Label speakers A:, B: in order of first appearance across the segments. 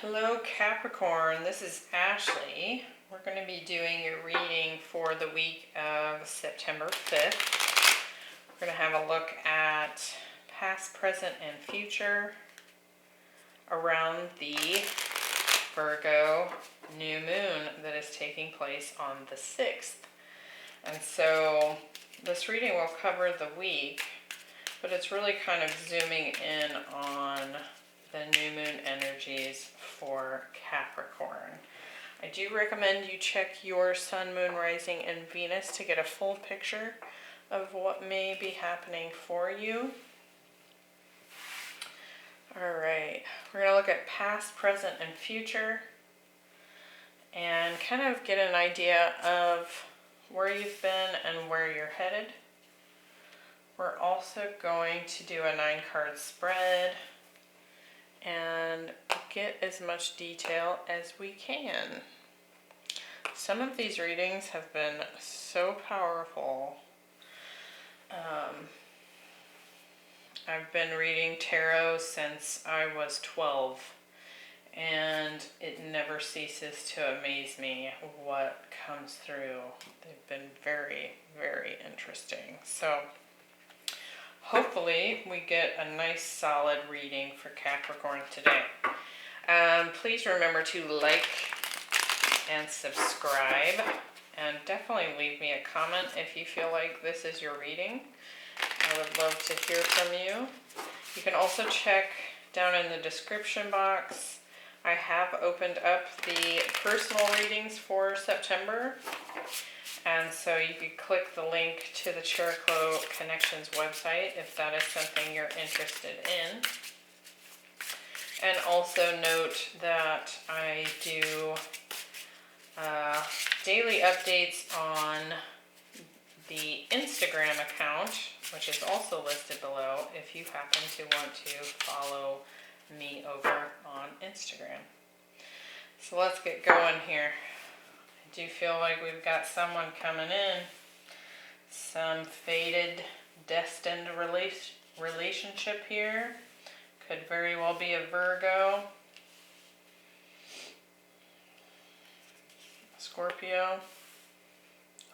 A: Hello Capricorn, this is Ashley. We're going to be doing your reading for the week of September 5th. We're going to have a look at past, present, and future around the Virgo new moon that is taking place on the 6th. And so this reading will cover the week, but it's really kind of zooming in on the new moon energies for Capricorn. I do recommend you check your sun, moon, rising, and Venus to get a full picture of what may be happening for you. Alright, we're going to look at past, present, and future and kind of get an idea of where you've been and where you're headed. We're also going to do a 9-card spread and get as much detail as we can. Some of these readings have been so powerful. I've been reading tarot since I was 12, and it never ceases to amaze me what comes through. They've been very, very interesting. So hopefully we get a nice solid reading for Capricorn today. Please remember to like and subscribe, and definitely leave me a comment if you feel like this is your reading. I would love to hear from you. You can also check down in the description box. I have opened up the personal readings for September. And so you could click the link to the Astrological Connections website if that is something you're interested in. And also note that I do daily updates on the Instagram account, which is also listed below if you happen to want to follow me over on Instagram. So let's get going here. I do feel like we've got someone coming in. Some fated, destined relationship here. Could very well be a Virgo, Scorpio.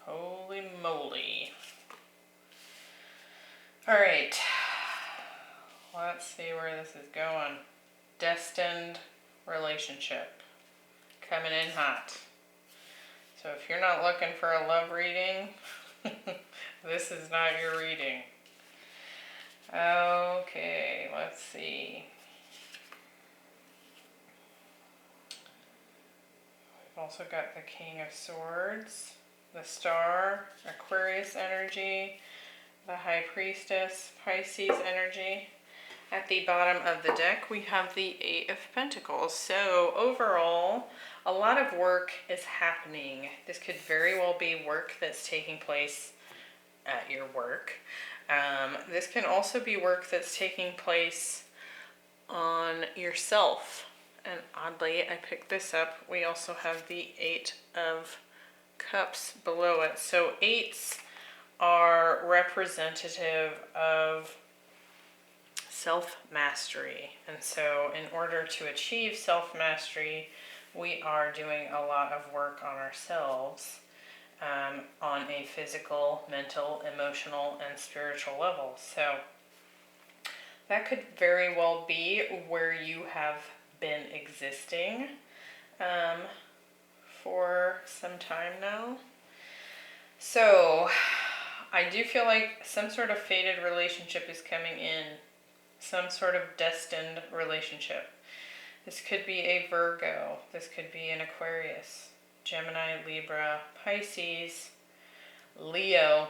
A: Holy moly. Alright, let's see where this is going. Destined relationship. Coming in hot. So if you're not looking for a love reading, this is not your reading. Okay, let's see. We've also got the King of Swords, the Star, Aquarius energy, the High Priestess, Pisces energy. At the bottom of the deck, we have the Eight of Pentacles. So overall, a lot of work is happening. This could very well be work that's taking place at your work. This can also be work that's taking place on yourself. And oddly, I picked this up. We also have the Eight of Cups below it. So eights are representative of self-mastery. And so in order to achieve self-mastery, we are doing a lot of work on ourselves on a physical, mental, emotional, and spiritual level. So that could very well be where you have been existing for some time now. So I do feel like some sort of fated relationship is coming in. Some sort of destined relationship. This could be a Virgo. This could be an Aquarius, Gemini, Libra, Pisces, Leo,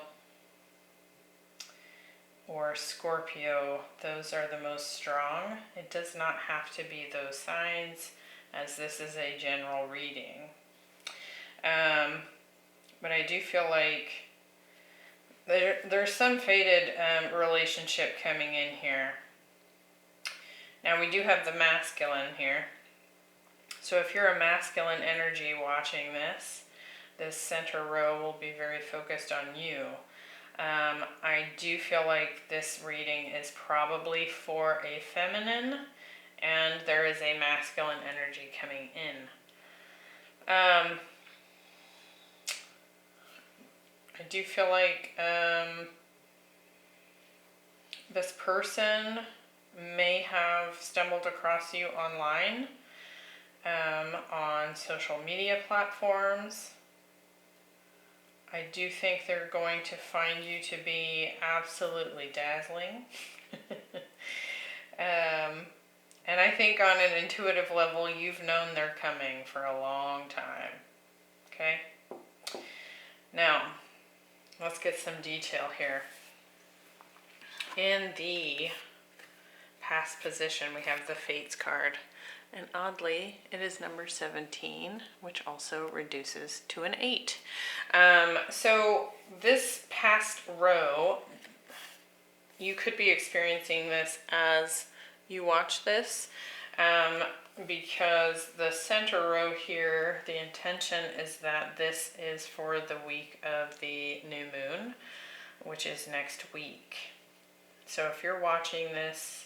A: or Scorpio. Those are the most strong. It does not have to be those signs, as this is a general reading. But I do feel like there's some fated relationship coming in here. Now we do have the masculine here. So if you're a masculine energy watching this center row will be very focused on you. I do feel like this reading is probably for a feminine and there is a masculine energy coming in. I do feel like this person may have stumbled across you online, on social media platforms. I do think they're going to find you to be absolutely dazzling. And I think on an intuitive level, you've known they're coming for a long time. Okay? Now, let's get some detail here. In the past position, we have the Fates card. And oddly, it is number 17, which also reduces to an 8. So this past row, you could be experiencing this as you watch this, because the center row here, the intention is that this is for the week of the new moon, which is next week. So if you're watching this,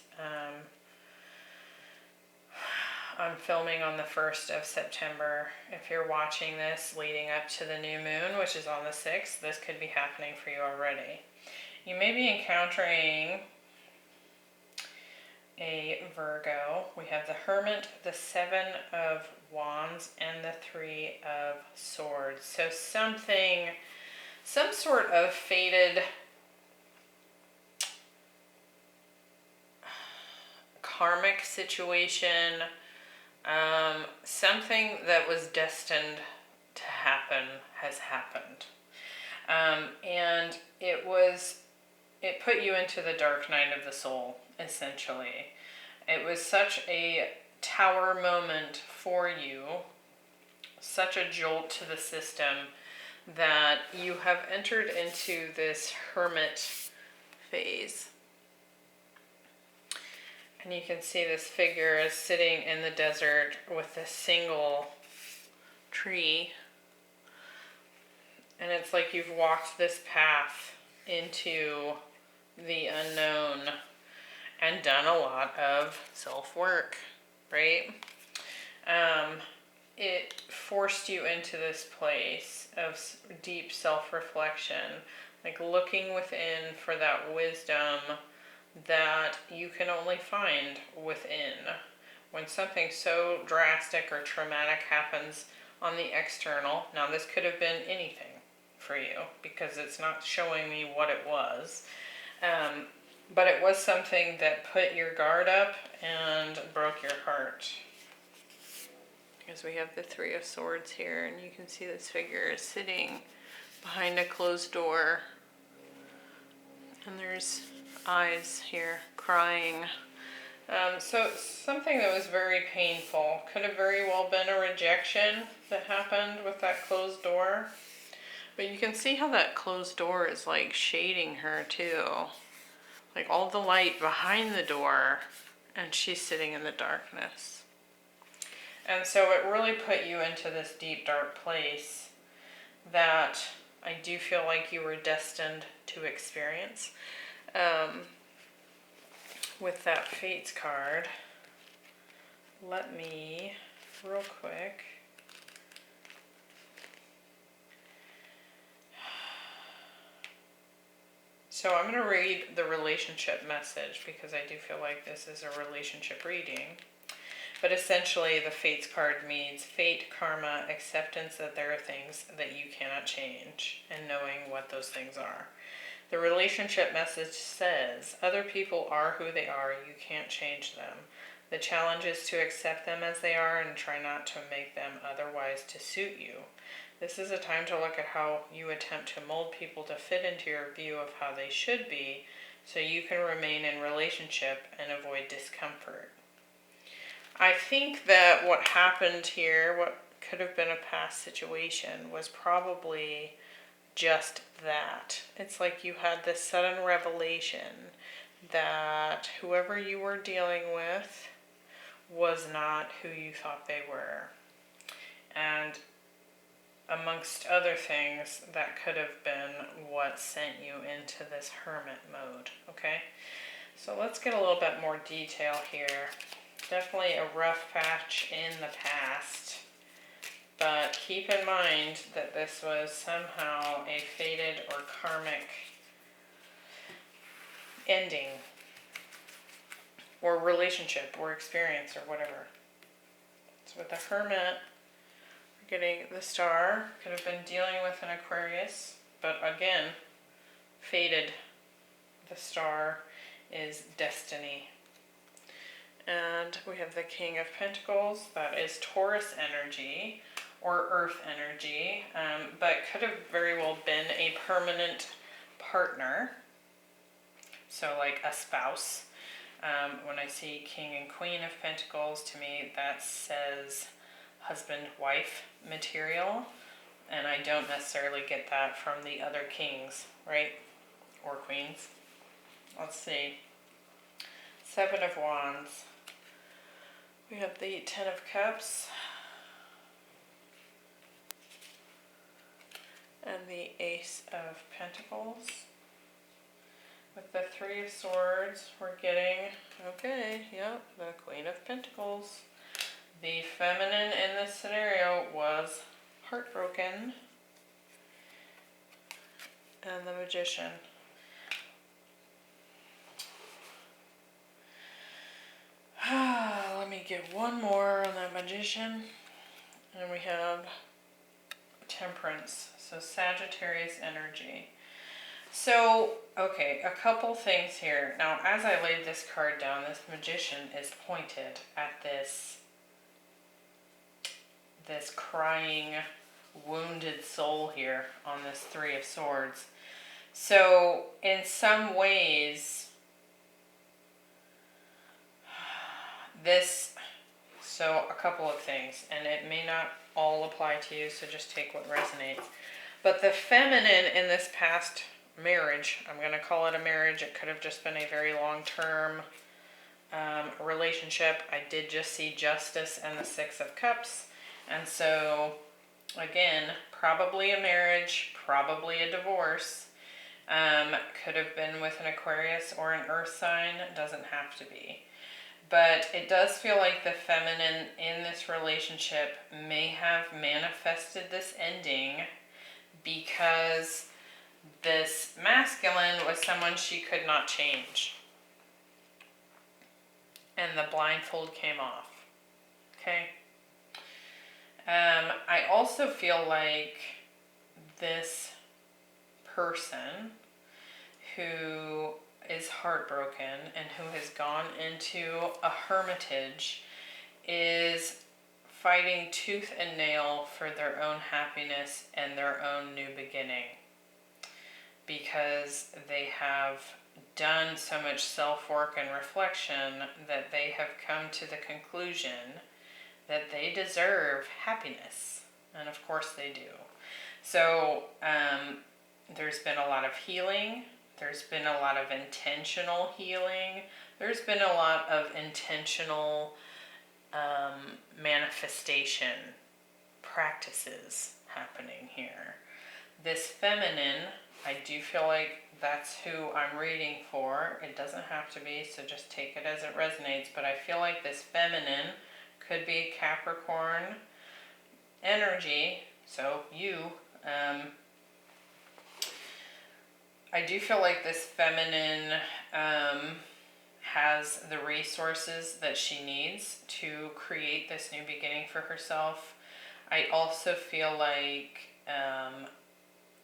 A: I'm filming on the 1st of September. If you're watching this leading up to the new moon, which is on the 6th, this could be happening for you already. You may be encountering a Virgo. We have the Hermit, the 7 of Wands, and the 3 of Swords. So some sort of fated karmic situation, something that was destined to happen has happened. And it put you into the dark night of the soul, essentially. It was such a tower moment for you, such a jolt to the system, that you have entered into this hermit phase. And you can see this figure is sitting in the desert with a single tree. And it's like you've walked this path into the unknown and done a lot of self-work, right? It forced you into this place of deep self-reflection, like looking within for that wisdom that you can only find within. When something so drastic or traumatic happens on the external, now this could have been anything for you because it's not showing me what it was, but it was something that put your guard up and broke your heart. Because we have the 3 of Swords here, and you can see this figure is sitting behind a closed door, and there's eyes here crying. So something that was very painful. Could have very well been a rejection that happened with that closed door. But you can see how that closed door is like shading her too. Like all the light behind the door, and she's sitting in the darkness. And so it really put you into this deep dark place that I do feel like you were destined to experience. With that Fates card, let me real quick so I'm going to read the relationship message because I do feel like this is a relationship reading. But essentially the Fates card means fate, karma, acceptance that there are things that you cannot change, and knowing what those things are. The relationship message says, other people are who they are, you can't change them. The challenge is to accept them as they are and try not to make them otherwise to suit you. This is a time to look at how you attempt to mold people to fit into your view of how they should be, so you can remain in relationship and avoid discomfort. I think that what happened here, what could have been a past situation, was probably just that. It's like you had this sudden revelation that whoever you were dealing with was not who you thought they were. And amongst other things, that could have been what sent you into this hermit mode, okay? So let's get a little bit more detail here. definitely a rough patch in the past. But keep in mind that this was somehow a fated or karmic ending, or relationship, or experience, or whatever. So with the Hermit, we're getting the Star. Could have been dealing with an Aquarius, but again, fated. The Star is destiny. And we have the King of Pentacles. That is Taurus energy or Earth energy, but could have very well been a permanent partner. So like a spouse. When I see King and Queen of Pentacles, to me that says husband-wife material. And I don't necessarily get that from the other kings, right? Or queens. Let's see. Seven of Wands. We have the Ten of Cups. And the Ace of Pentacles. With the Three of Swords, we're getting, okay, yep, the Queen of Pentacles. The feminine in this scenario was heartbroken. And the Magician. Let me get one more on that Magician. And we have Temperance, so Sagittarius energy. So, okay, a couple things here. Now, as I laid this card down, this Magician is pointed at this crying, wounded soul here on this Three of Swords. So, in some ways, so a couple of things, and it may not all apply to you, so just take what resonates. But the feminine in this past marriage, I'm going to call it a marriage, it could have just been a very long-term relationship. I did just see Justice and the Six of Cups, and so again, probably a marriage, probably a divorce. Could have been with an Aquarius or an Earth sign, doesn't have to be. But it does feel like the feminine in this relationship may have manifested this ending because this masculine was someone she could not change. And the blindfold came off. Okay? I also feel like this person who is heartbroken and who has gone into a hermitage is fighting tooth and nail for their own happiness and their own new beginning, because they have done so much self-work and reflection that they have come to the conclusion that they deserve happiness, and of course they do. So there's been a lot of healing. There's been a lot of intentional healing. There's been a lot of intentional manifestation practices happening here. This feminine, I do feel like that's who I'm reading for. It doesn't have to be, so just take it as it resonates. But I feel like this feminine could be Capricorn energy, so you. I do feel like this feminine has the resources that she needs to create this new beginning for herself. I also feel like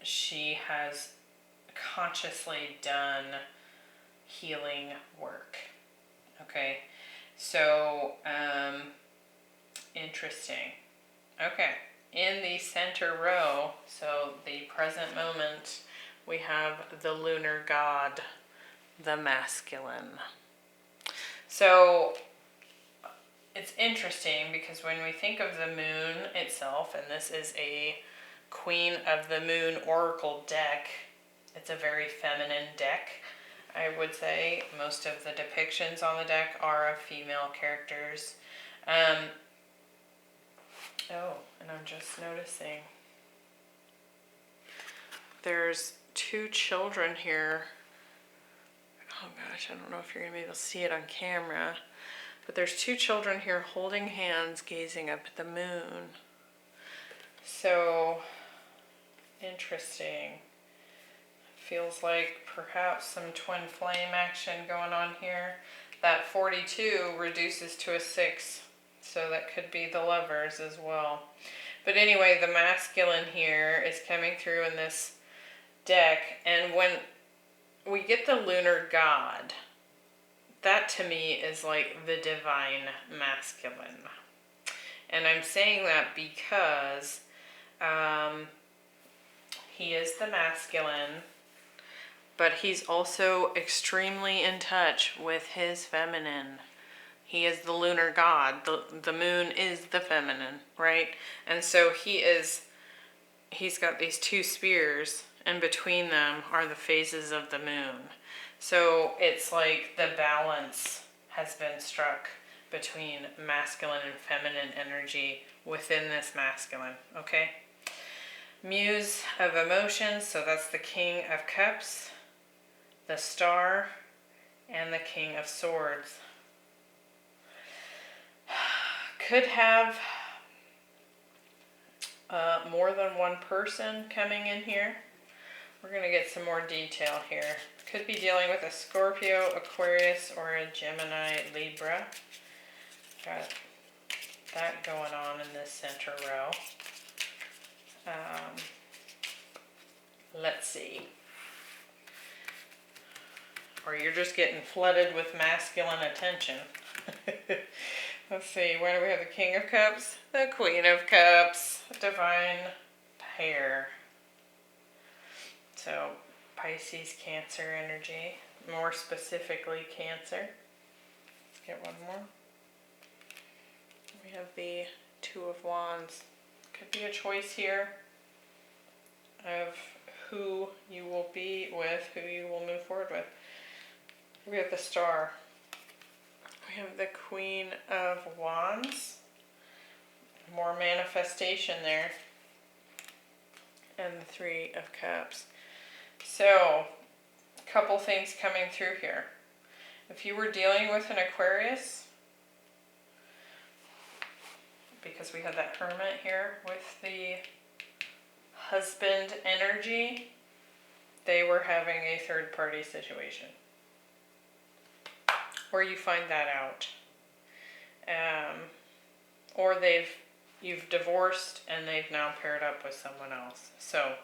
A: she has consciously done healing work. Okay, so interesting. Okay, in the center row, so the present moment, we have the lunar god, the masculine. So it's interesting because when we think of the moon itself, and this is a Queen of the Moon oracle deck, it's a very feminine deck, I would say. Most of the depictions on the deck are of female characters. Oh, and I'm just noticing there's two children here. Oh gosh, I don't know if you're going to be able to see it on camera, But there's two children here holding hands, gazing up at the moon. So, interesting. Feels like perhaps some twin flame action going on here. That 42 reduces to a 6, so that could be the lovers as well. But anyway, the masculine here is coming through in this deck, and when we get the lunar god, that to me is like the divine masculine. And I'm saying that because he is the masculine, but he's also extremely in touch with his feminine. He is the lunar god. The moon is the feminine, right? And so he's got these two spears, and between them are the phases of the moon. So it's like the balance has been struck between masculine and feminine energy within this masculine, okay? Muse of emotions, so that's the King of Cups, the Star, and the King of Swords. Could have more than one person coming in here. We're going to get some more detail here. Could be dealing with a Scorpio, Aquarius, or a Gemini, Libra. Got that going on in this center row. Let's see. Or you're just getting flooded with masculine attention. Let's see, where do we have the King of Cups? The Queen of Cups, divine pair. So, Pisces, Cancer energy, more specifically Cancer. Let's get one more. We have the Two of Wands. Could be a choice here of who you will be with, who you will move forward with. We have the Star. We have the Queen of Wands. More manifestation there. And the Three of Cups. So, a couple things coming through here. If you were dealing with an Aquarius, because we had that Hermit here with the husband energy, they were having a third party situation. Or you find that out. Or you've divorced and they've now paired up with someone else. So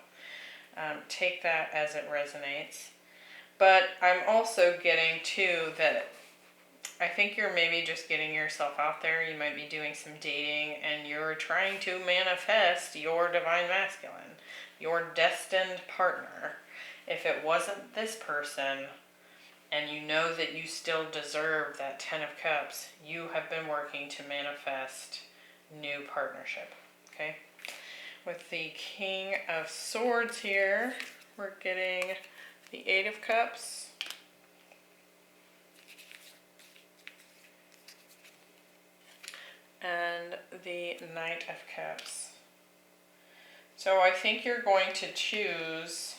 A: take that as it resonates. But I'm also getting too that I think you're maybe just getting yourself out there. You might be doing some dating and you're trying to manifest your divine masculine, your destined partner. If it wasn't this person, and you know that you still deserve that 10 of Cups, you have been working to manifest new partnership, okay? With the King of Swords here, we're getting the 8 of Cups, and the Knight of Cups. So I think you're going to choose...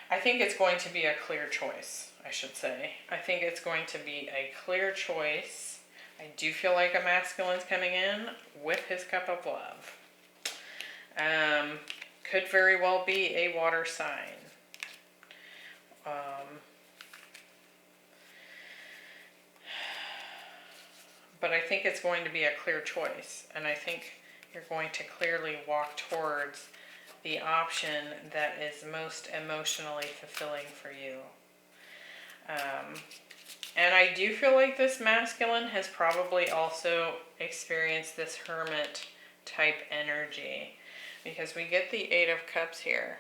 A: I think it's going to be a clear choice, I should say. I think it's going to be a clear choice. I do feel like a masculine's coming in with his cup of love. Could very well be a water sign. But I think it's going to be a clear choice. And I think you're going to clearly walk towards the option that is most emotionally fulfilling for you. And I do feel like this masculine has probably also experienced this hermit type energy, because we get the 8 of Cups here.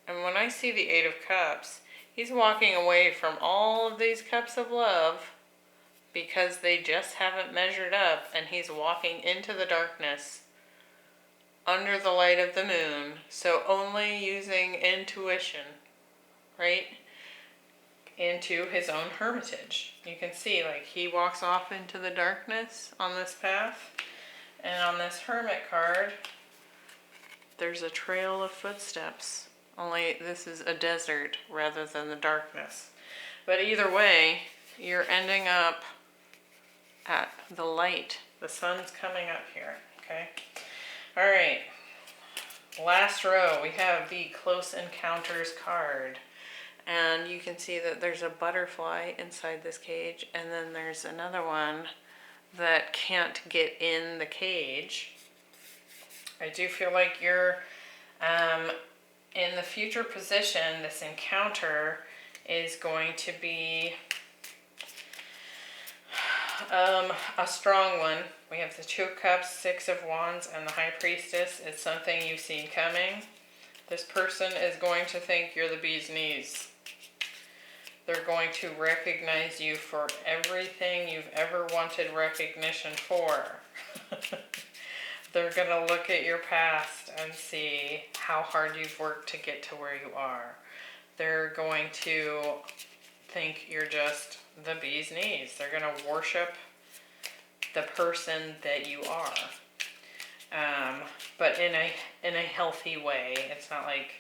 A: And when I see the 8 of Cups, he's walking away from all of these cups of love because they just haven't measured up, and he's walking into the darkness under the light of the moon, so only using intuition, right, into his own hermitage. You can see, like, he walks off into the darkness on this path, and on this Hermit card, there's a trail of footsteps, only this is a desert rather than the darkness. But either way, you're ending up at the light. The sun's coming up here, okay? All right, last row, we have the Close Encounters card. And you can see that there's a butterfly inside this cage, and then there's another one that can't get in the cage. I do feel like you're in the future position. This encounter is going to be a strong one. We have the Two of Cups, Six of Wands, and the High Priestess. It's something you've seen coming. This person is going to think you're the bee's knees. They're going to recognize you for everything you've ever wanted recognition for. They're going to look at your past and see how hard you've worked to get to where you are. They're going to think you're just the bee's knees. They're going to worship the person that you are. But in a healthy way. It's not like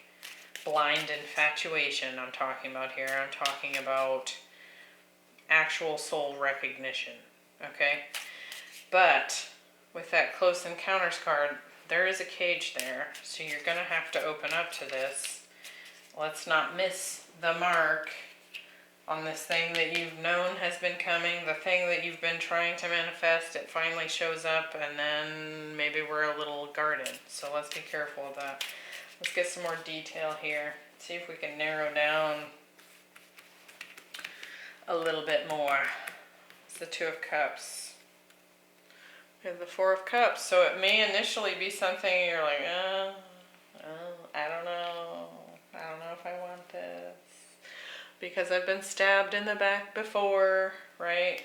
A: blind infatuation I'm talking about here. I'm talking about actual soul recognition, okay? But with that Close Encounters card, there is a cage there, so you're going to have to open up to this. Let's not miss the mark on this thing that you've known has been coming, the thing that you've been trying to manifest. It finally shows up, and then maybe we're a little guarded, so let's be careful of that. Let's get some more detail here. See if we can narrow down a little bit more. It's the Two of Cups. We have the Four of Cups. So it may initially be something you're like, I don't know. I don't know if I want this. Because I've been stabbed in the back before, right?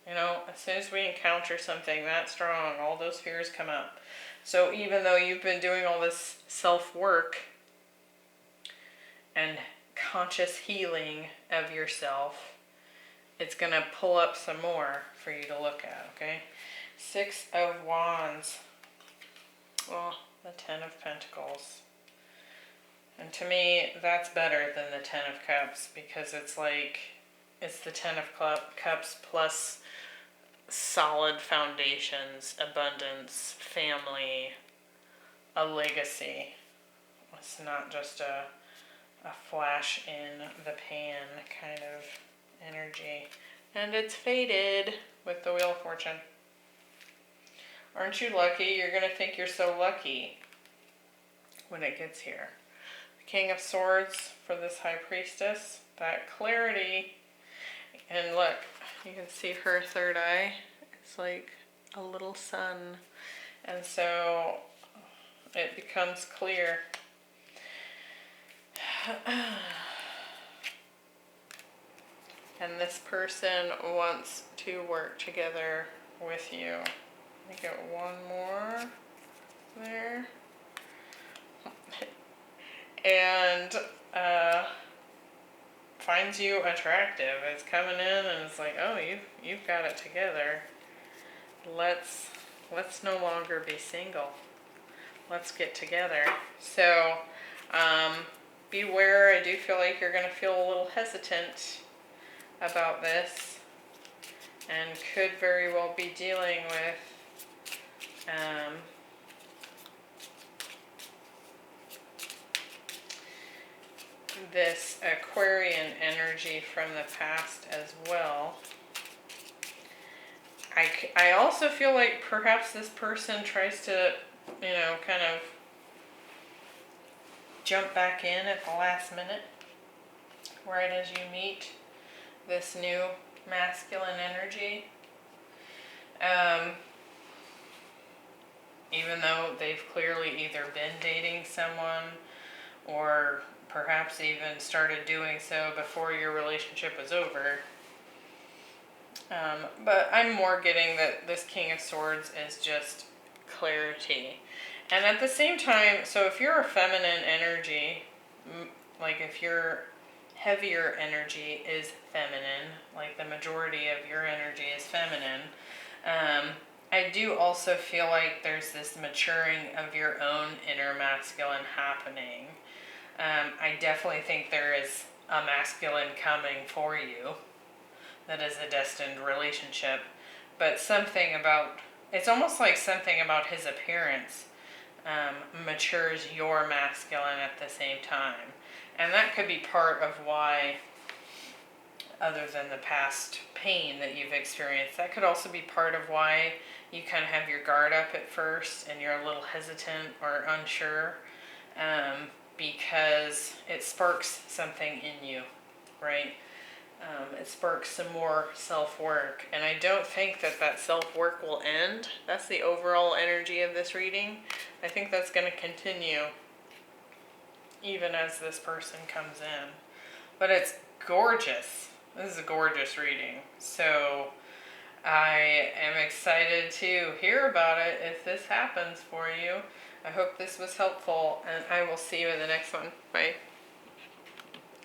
A: You know, as soon as we encounter something that strong, all those fears come up. So even though you've been doing all this self-work and conscious healing of yourself, it's going to pull up some more for you to look at, okay? Six of Wands. Well, the Ten of Pentacles. And to me, that's better than the Ten of Cups, because it's like, it's the Ten of Cups plus solid foundations, abundance, family, a legacy. It's not just a flash in the pan kind of energy. And it's faded with the Wheel of Fortune. Aren't you lucky? You're going to think you're so lucky when it gets here. The King of Swords for this High Priestess. That clarity. And look, you can see her third eye. It's like a little sun. And so it becomes clear. And this person wants to work together with you. Let me get one more there. And finds you attractive. It's coming in and it's like, oh, you've got it together. Let's no longer be single. Let's get together. So beware. I do feel like you're going to feel a little hesitant about this, and could very well be dealing with this Aquarian energy from the past as well. I also feel like perhaps this person tries to, you know, kind of jump back in at the last minute, right as you meet this new masculine energy. Even though they've clearly either been dating someone or perhaps even started doing so before your relationship was over. But I'm more getting that this King of Swords is just clarity. And at the same time, so if you're a feminine energy, like if your heavier energy is feminine, like the majority of your energy is feminine, I do also feel like there's this maturing of your own inner masculine happening. I definitely think there is a masculine coming for you that is a destined relationship, but something about, it's almost like something about his appearance matures your masculine at the same time. And that could be part of why, other than the past pain that you've experienced, that could also be part of why you kind of have your guard up at first and you're a little hesitant or unsure, because it sparks something in you, right? It sparks some more self-work, and I don't think that that self-work will end. That's the overall energy of this reading. I think that's going to continue even as this person comes in. But it's gorgeous. This is a gorgeous reading. So I am excited to hear about it if this happens for you. I hope this was helpful, and I will see you in the next one. Bye.